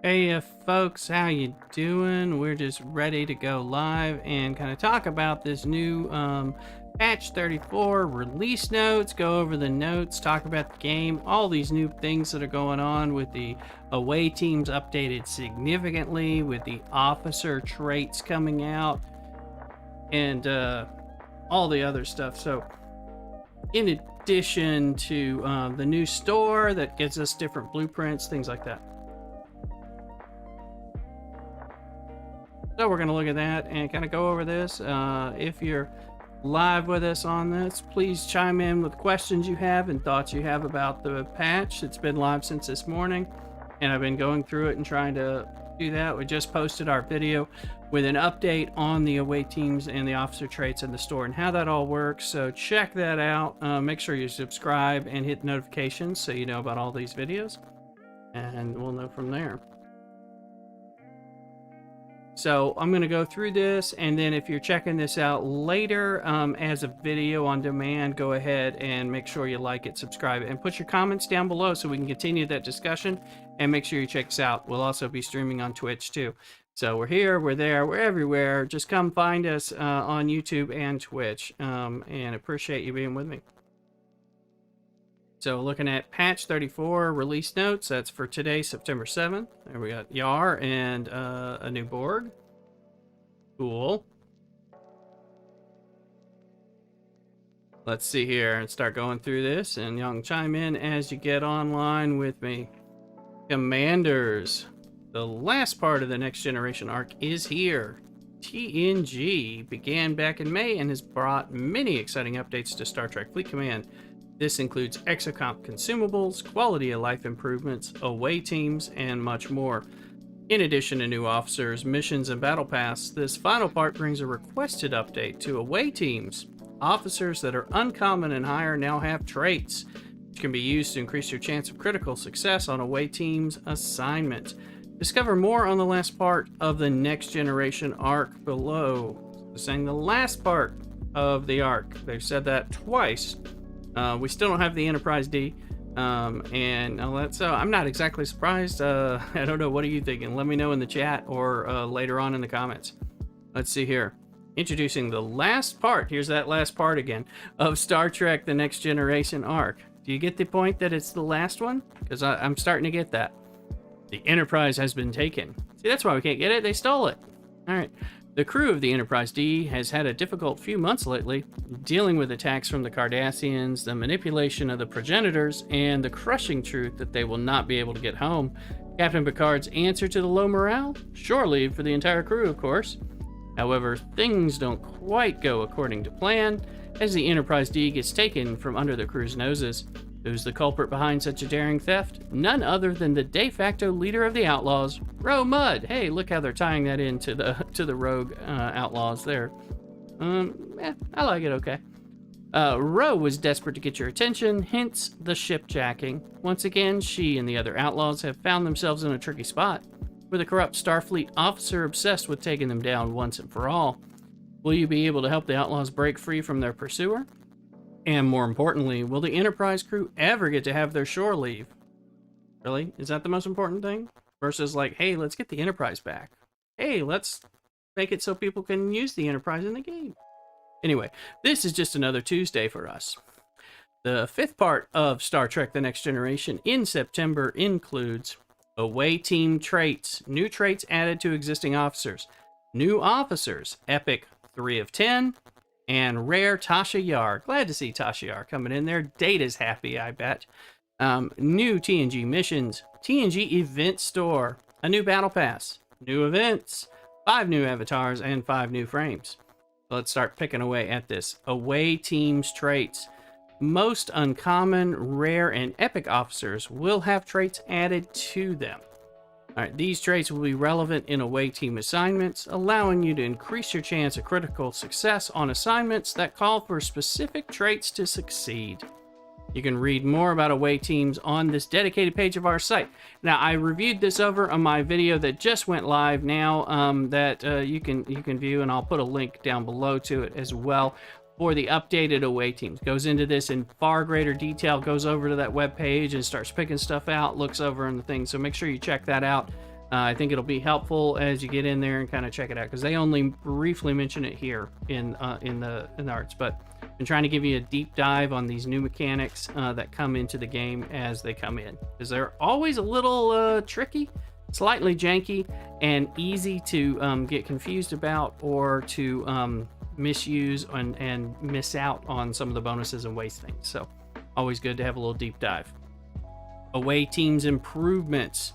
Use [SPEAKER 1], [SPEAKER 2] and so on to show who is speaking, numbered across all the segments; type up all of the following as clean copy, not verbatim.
[SPEAKER 1] Hey folks, how you doing? We're just ready to go live and kind of talk about this new patch 34 release notes, go over the notes, talk about the game, all these new things that are going on with the away teams updated significantly, with the officer traits coming out, and all the other stuff. So in addition to the new store that gives us different blueprints, things like that. So we're going to look at that and kind of go over this. If you're live with us on this, please chime in with questions you have and thoughts you have about the patch. It's been live since this morning, and I've been going through it and trying to do that. We just posted our video with an update on the away teams and the officer traits in the store and how that all works. So check that out. Make sure you subscribe and hit notifications so you know about all these videos, and we'll know from there. So I'm going to go through this, and then if you're checking this out later as a video on demand, go ahead and make sure you like it, subscribe, and put your comments down below so we can continue that discussion. And make sure you check us out. We'll also be streaming on Twitch too. So we're here, we're there, we're everywhere. Just come find us on YouTube and Twitch, and appreciate you being with me. So looking at patch 34 release notes, that's for today, September 7th. There we got Yar and a new Borg. Cool. Let's see here and start going through this, and y'all can chime in as you get online with me. Commanders. The last part of the Next Generation Arc is here. TNG began back in May and has brought many exciting updates to Star Trek Fleet Command. This includes exocomp consumables, quality of life improvements, away teams, and much more. In addition to new officers, missions, and battle pass, this final part brings a requested update to away teams. Officers that are uncommon and higher now have traits, which can be used to increase your chance of critical success on away teams assignment. Discover more on the last part of the Next Generation Arc below. Saying the last part of the arc. They've said that twice. We still don't have the Enterprise D, and all that, so I'm not exactly surprised. I don't know, what are you thinking? Let me know in the chat or later on in the comments. Let's see here. Introducing the last part, here's that last part again, of Star Trek The Next Generation Arc. Do you get the point that it's the last one? Because I'm starting to get that. The Enterprise has been taken. See, that's why we can't get it. They stole it. All right. The crew of the Enterprise D has had a difficult few months lately, dealing with attacks from the Cardassians, the manipulation of the progenitors, and the crushing truth that they will not be able to get home. Captain Picard's answer to the low morale? Shore leave for the entire crew, of course. However, things don't quite go according to plan, as the Enterprise D gets taken from under the crew's noses. Who's the culprit behind such a daring theft? None other than the de facto leader of the Outlaws, Ro Mudd. Hey, look how they're tying that into the rogue Outlaws there. I like it okay. Ro was desperate to get your attention, hence the shipjacking. Once again, she and the other Outlaws have found themselves in a tricky spot, with a corrupt Starfleet officer obsessed with taking them down once and for all. Will you be able to help the Outlaws break free from their pursuer? And more importantly, will the Enterprise crew ever get to have their shore leave? Really? Is that the most important thing? Versus like, hey, let's get the Enterprise back. Hey, let's make it so people can use the Enterprise in the game. Anyway, this is just another Tuesday for us. The fifth part of Star Trek The Next Generation in September includes away team traits, new traits added to existing officers, new officers, epic 3 of 10, and rare Tasha Yar. Glad to see Tasha Yar coming in there. Data's happy, I bet. New TNG missions, TNG event store, a new battle pass, new events, 5 new avatars, and 5 new frames. Let's start picking away at this. Away teams traits. Most uncommon, rare, and epic officers will have traits added to them. Alright, these traits will be relevant in away team assignments, allowing you to increase your chance of critical success on assignments that call for specific traits to succeed. You can read more about away teams on this dedicated page of our site. Now, I reviewed this over on my video that just went live now that you can view, and I'll put a link down below to it as well. For the updated away teams. Goes into this in far greater detail, goes over to that web page and starts picking stuff out, looks over on the thing. So make sure you check that out I think it'll be helpful as you get in there and kind of check it out, because they only briefly mention it here in the arts. But I've been trying to give you a deep dive on these new mechanics that come into the game as they come in, because they're always a little tricky, slightly janky, and easy to get confused about or to misuse and miss out on some of the bonuses and waste things. So always good to have a little deep dive. Away teams improvements.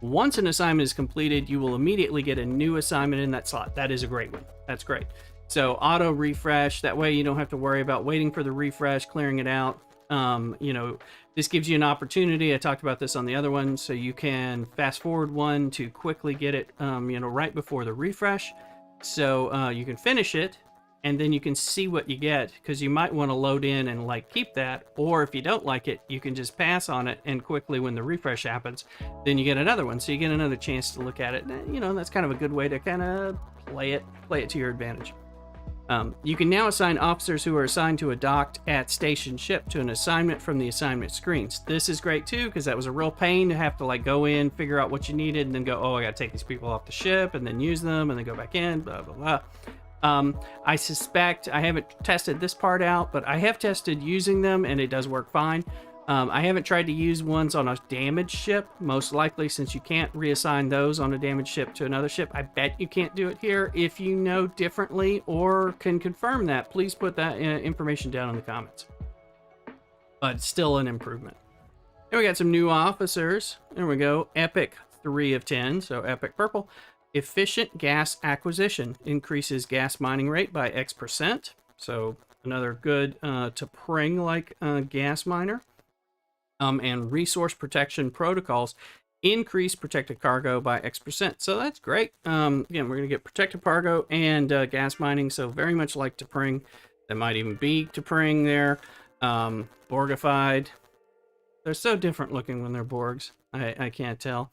[SPEAKER 1] Once an assignment is completed, you will immediately get a new assignment in that slot. That is a great one. That's great. So auto refresh, that way you don't have to worry about waiting for the refresh, clearing it out. This gives you an opportunity. I talked about this on the other one, so you can fast forward one to quickly get it, right before the refresh. So you can finish it, and then you can see what you get, because you might want to load in and keep that, or if you don't like it, you can just pass on it, and quickly when the refresh happens, then you get another one, so you get another chance to look at it. That's kind of a good way to kind of play it to your advantage. You can now assign officers who are assigned to a docked at station ship to an assignment from the assignment screens. This is great too, because that was a real pain to have to go in, figure out what you needed, and then go, oh, I gotta take these people off the ship and then use them and then go back in, blah blah blah. I suspect, I haven't tested this part out, but I have tested using them and it does work fine. I haven't tried to use ones on a damaged ship, most likely, since you can't reassign those on a damaged ship to another ship. I bet you can't do it here. If you know differently or can confirm that, please put that information down in the comments. But it's still an improvement. Then we got some new officers. There we go. Epic 3 of 10, so Epic Purple. Efficient gas acquisition increases gas mining rate by X%. So another good to pring gas miner. And resource protection protocols increase protected cargo by X%. So that's great. Again, we're going to get protected cargo and gas mining. So very much like to pring. That might even be to pring there. Borgified. They're so different looking when they're Borgs. I can't tell.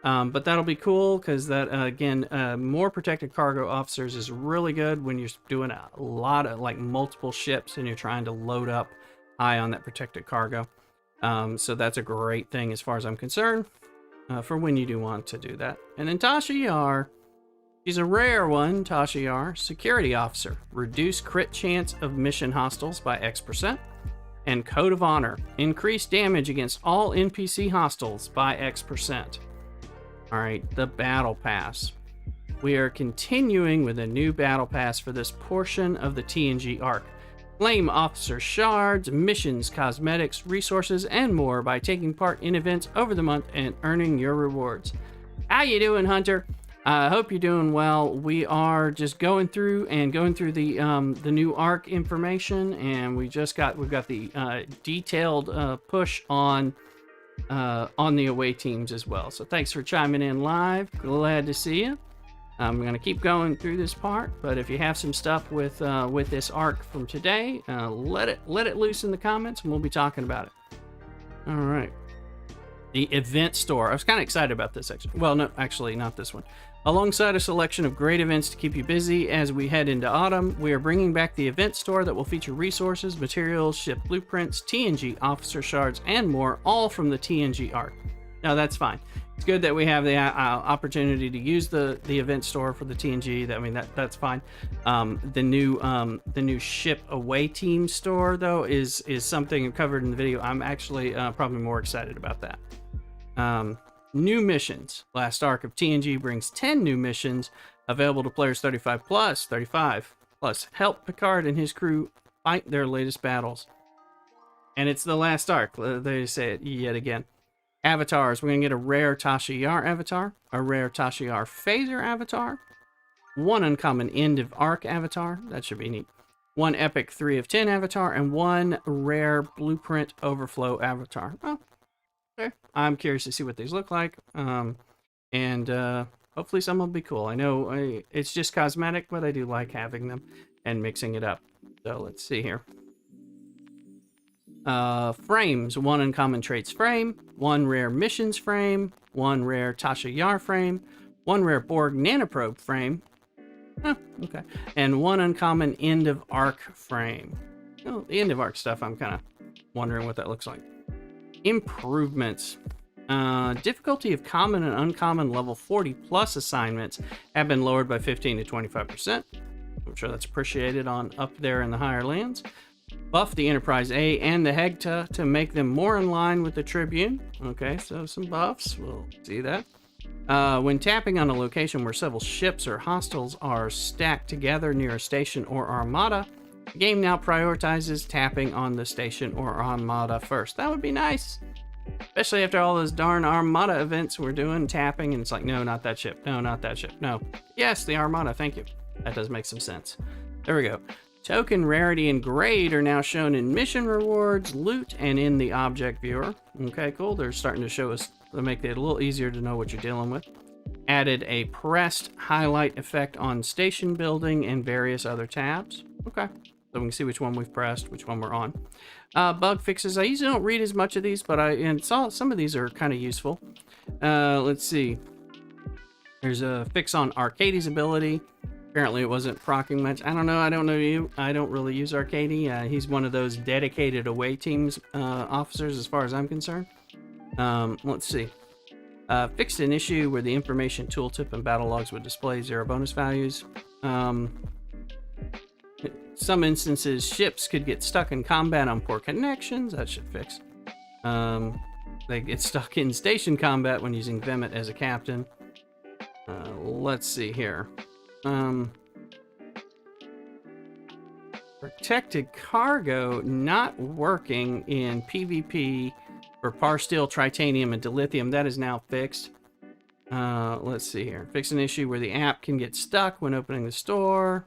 [SPEAKER 1] But that'll be cool, because that, again, more protected cargo officers is really good when you're doing a lot of multiple ships and you're trying to load up high on that protected cargo. So that's a great thing as far as I'm concerned, for when you do want to do that. And then Tasha Yar, she's a rare one. Tasha Yar, security officer, reduce crit chance of mission hostiles by X%. And Code of Honor, increase damage against all NPC hostiles by X%. All right, the Battle Pass. We are continuing with a new Battle Pass for this portion of the TNG Arc. Claim officer shards, missions, cosmetics, resources, and more by taking part in events over the month and earning your rewards. How you doing, Hunter? I hope you're doing well. We are just going through the new Arc information, and we've got the detailed push on the away teams as well. So thanks for chiming in live. Glad to see you. I'm going to keep going through this part, but if you have some stuff with this arc from today, let it loose in the comments, and we'll be talking about it. All right. The event store. I was kind of excited about this, actually. Well, no, actually, not this one. Alongside a selection of great events to keep you busy as we head into autumn, we are bringing back the event store that will feature resources, materials, ship blueprints, TNG officer shards, and more, all from the TNG Arc. Now, that's fine. It's good that we have the opportunity to use the event store for the TNG. That's fine. The new ship away team store, though, is something covered in the video. I'm actually probably more excited about that. New missions. Last arc of TNG brings 10 new missions available to players 35 plus. Help Picard and his crew fight their latest battles. And it's the last arc. They say it yet again. Avatars. We're going to get a rare Tasha Yar avatar, a rare Tasha Yar phaser avatar, one uncommon end of arc avatar. That should be neat. One epic 3 of 10 avatar, and one rare blueprint overflow avatar. Oh, okay. I'm curious to see what these look like. And hopefully some will be cool. I know it's just cosmetic, but I do like having them and mixing it up. So let's see here. Frames. One uncommon traits frame, one rare missions frame, one rare Tasha Yar frame, one rare Borg nanoprobe frame, okay, and one uncommon end of arc frame. Oh, the end of arc stuff, I'm kind of wondering what that looks like. Improvements. Difficulty of common and uncommon level 40 plus assignments have been lowered by 15 to 25%. I'm sure that's appreciated on up there in the higher lands. Buff the Enterprise A and the Hegta to make them more in line with the Tribune. Okay, so some buffs. We'll see that. When tapping on a location where several ships or hostiles are stacked together near a station or armada, the game now prioritizes tapping on the station or armada first. That would be nice. Especially after all those darn armada events we're doing, tapping, and it's like, no, not that ship. No, not that ship. No. Yes, the armada. Thank you. That does make some sense. There we go. Token rarity and grade are now shown in mission rewards, loot, and in the object viewer. Okay, cool. They're starting to show us, to make it a little easier to know what you're dealing with. Added a pressed highlight effect on station building and various other tabs. Okay, so we can see which one we've pressed, which one we're on. Bug fixes. I usually don't read as much of these, but I saw some of these are kind of useful. Let's see. There's a fix on Arcadie's ability. Apparently it wasn't proccing much. I don't know. I don't really use Arcadie. He's one of those dedicated away teams officers as far as I'm concerned. Let's see. Fixed an issue where the information tooltip and battle logs would display 0 bonus values. Some instances, ships could get stuck in combat on poor connections. That should fix. They get stuck in station combat when using Vemet as a captain. Let's see here. Protected cargo not working in PvP for Parsteel, Tritanium, and Dilithium. That is now fixed. Let's see here. Fix an issue where the app can get stuck when opening the store.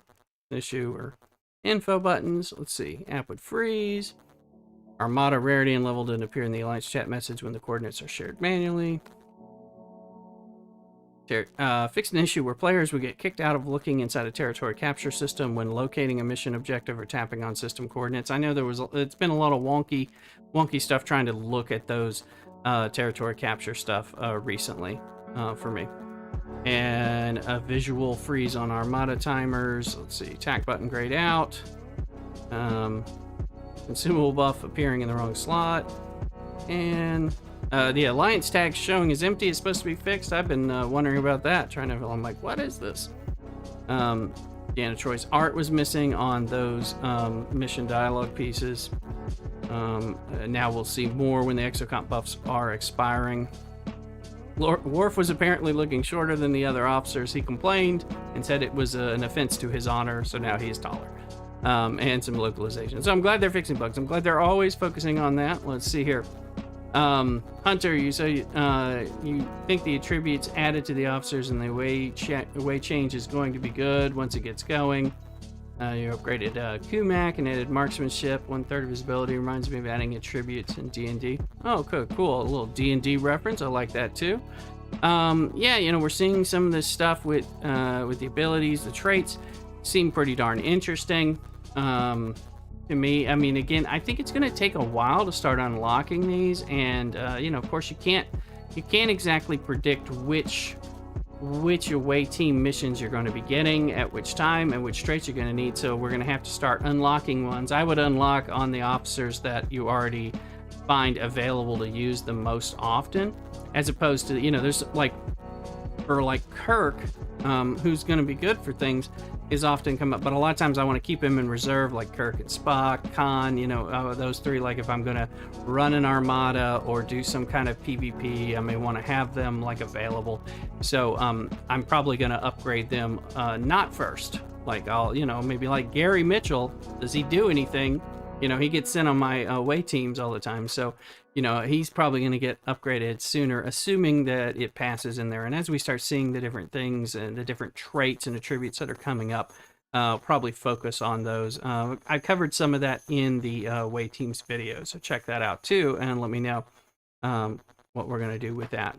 [SPEAKER 1] Issue or info buttons. Let's see. App would freeze. Armada rarity and level didn't appear in the Alliance chat message when the coordinates are shared manually. Fixed an issue where players would get kicked out of looking inside a territory capture system when locating a mission objective or tapping on system coordinates. I know it's been a lot of wonky stuff trying to look at those territory capture stuff recently for me. And a visual freeze on Armada timers. Let's see, tack button grayed out. Consumable buff appearing in the wrong slot. And the Alliance tag showing is empty is supposed to be fixed. I've been wondering about that. I'm like, what is this? Deanna Troy's art was missing on those mission dialogue pieces. Now we'll see more when the exocomp buffs are expiring. Worf was apparently looking shorter than the other officers. He complained and said it was an offense to his honor, so now he is taller. And some localization. So I'm glad they're fixing bugs. I'm glad they're always focusing on that. Let's see here. Hunter, you say you think the attributes added to the officers and the way change is going to be good once it gets going. You upgraded Kumak and added marksmanship. 1/3 of his ability reminds me of adding attributes in D&D. Oh, cool. A little D&D reference. I like that too. Yeah, you know, we're seeing some of this stuff with the abilities, the traits seem pretty darn interesting. To me, I mean, again, I think it's going to take a while to start unlocking these, and you know, of course, you can't exactly predict which away team missions you're going to be getting at which time and which traits you're going to need. So we're going to have to start unlocking ones. I would unlock on the officers that you already find available to use the most often, as opposed to, you know, there's like Kirk, who's going to be good for things, is often come up, but a lot of times I want to keep him in reserve, like Kirk and Spock, Khan, you know, those three. Like if I'm going to run an armada or do some kind of PvP, I may want to have them like available. So I'm probably going to upgrade them not first. Like I'll, you know, maybe like Gary Mitchell, does he do anything? You know, he gets sent on my away teams all the time. So, you know, he's probably going to get upgraded sooner, assuming that it passes in there. And as we start seeing the different things and the different traits and attributes that are coming up, probably focus on those. I covered some of that in the away teams video, so check that out too, and let me know what we're going to do with that.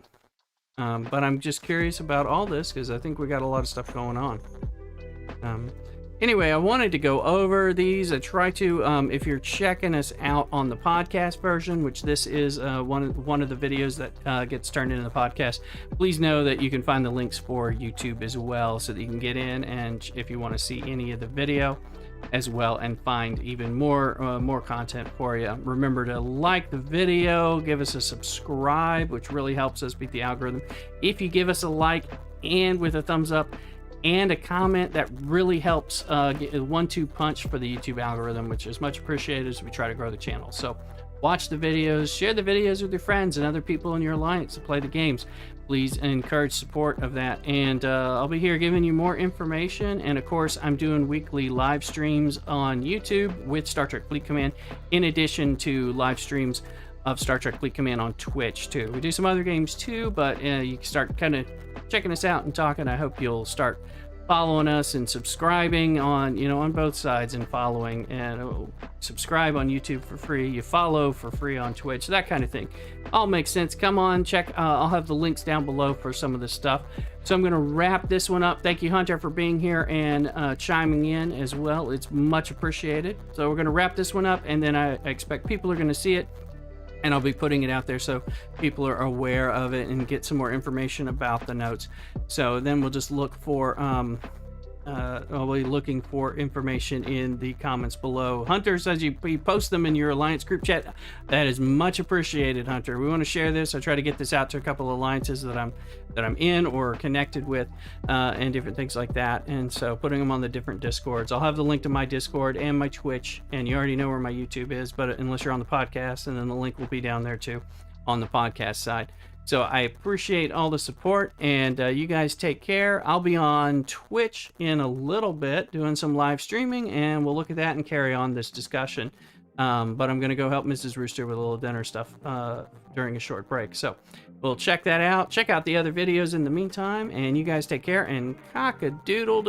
[SPEAKER 1] But I'm just curious about all this because I think we got a lot of stuff going on. Anyway, I wanted to go over these. I try to, if you're checking us out on the podcast version, which this is one of the videos that gets turned into the podcast, please know that you can find the links for YouTube as well, so that you can get in, and if you want to see any of the video as well and find even more content for you. Remember to like the video, give us a subscribe, which really helps us beat the algorithm. If you give us a like and with a thumbs up and a comment, that really helps get a 1-2 punch for the YouTube algorithm, which is much appreciated as we try to grow the channel. So watch the videos, share the videos with your friends and other people in your alliance to play the games. Please encourage support of that, and I'll be here giving you more information. And of course, I'm doing weekly live streams on YouTube with Star Trek Fleet Command, in addition to live streams of Star Trek Fleet Command on Twitch too. We do some other games too, but you can start kind of checking us out and talking. I hope you'll start following us and subscribing on, on both sides, and following, and subscribe on YouTube for free, you follow for free on Twitch, that kind of thing. All makes sense. Come on, check. I'll have the links down below for some of this stuff. So I'm going to wrap this one up. Thank you, Hunter, for being here and chiming in as well. It's much appreciated. So we're going to wrap this one up, and then I expect people are going to see it, and I'll be putting it out there so people are aware of it and get some more information about the notes. So then we'll just look for, I'll be looking for information in the comments below. Hunter says you post them in your Alliance group chat. That is much appreciated, Hunter. We want to share this. I try to get this out to a couple of alliances that I'm in or connected with, and different things like that. And so putting them on the different Discords. I'll have the link to my Discord and my Twitch, and you already know where my YouTube is, but unless you're on the podcast, and then the link will be down there too on the podcast side. So I appreciate all the support, and you guys take care. I'll be on Twitch in a little bit doing some live streaming, and we'll look at that and carry on this discussion. But I'm going to go help Mrs. Rooster with a little dinner stuff during a short break. So we'll check that out. Check out the other videos in the meantime, and you guys take care, and cock-a-doodle.